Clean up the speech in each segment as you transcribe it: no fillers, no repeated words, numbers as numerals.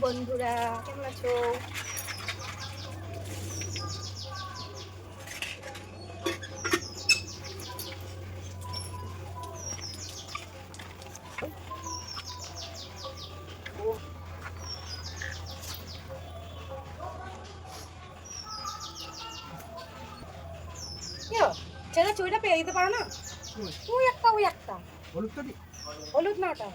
বন্ধুরা, কেমন আছো? ছেলে চুইটা পেয়ে দিতে পারো না? ওই একটা হলুদ না ওটা।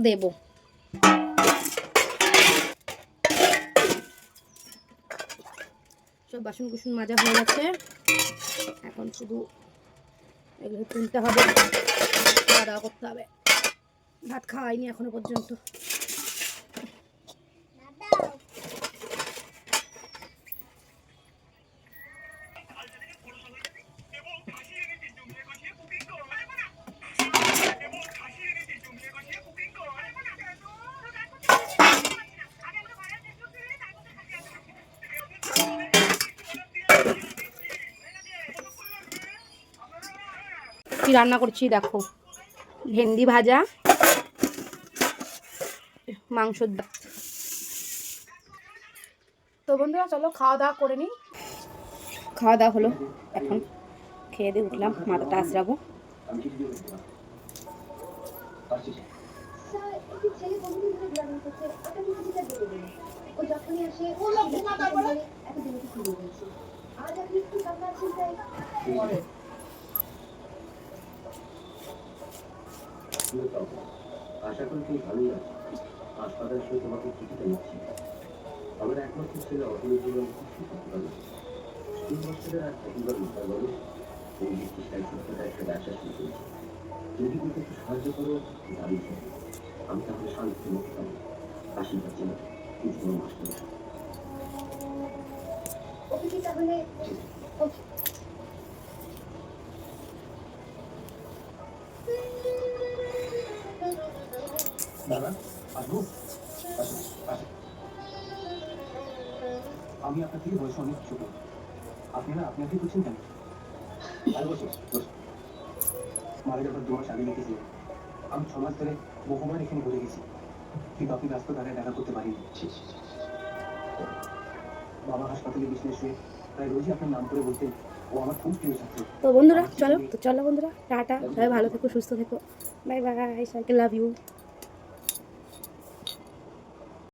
দেবো সব বাসন কুসন মাজা হয়ে গেছে, এখন শুধু এগুলো তুলতে হবে, খাওয়া দাওয়া করতে হবে। ভাত খাওয়াইনি এখনো পর্যন্ত। কি রান্না করছি দেখো, ভেন্ডি ভাজা, মাংসর ডাল। তো বন্ধুরা চলো খাওয়া দাওয়া করে নিই। খাওয়া দাওয়া হলো, এখন খেয়ে দিয়ে উঠলাম, মাথাটা আঁচড়াবো। আশা করি তুই ভালোই আছিস। হাসপাতাল সে তোমাকে চিঠিটা নিচ্ছি। আমার একমাত্র ছেলে অপরের জীবন কিছু করতে পারবে। 3 বছরের আর প্রতিবার উদ্ধার বলে এই চিকিৎসায় ছোট্টটা একটা ব্যবসা শুরু করেছি। যদি তুমি একটু সাহায্য করো দাবি থাকবে, আমি তাহলে শান্তি মুক্ত পাবো। আশীর্বাদ জানাই কিছু মাস করে তাহলে দাদা আসবো। আমি আপনার থেকে বয়সে অনেক ছোট, আপনারা আপনাকে করছেন কেন? আর বসে মারা যাবার 2 মাস আগে লিখেছি। আমি 6 মাস ধরে বহুবার এখানে ঘুরে গেছি, কিন্তু আপনি ব্যস্ত তাদের দেখা করতে পারিনি। বাবা হাসপাতালে বিছানায় শুয়ে তাই রোজই আপনার নাম করে বলতেন, ও আমার খুব প্রিয় ছাত্র। তো বন্ধুরা চলো বন্ধুরা, টাটা, সবাই ভালো থেকো, সুস্থ থেকো, bye bye, cycle love you.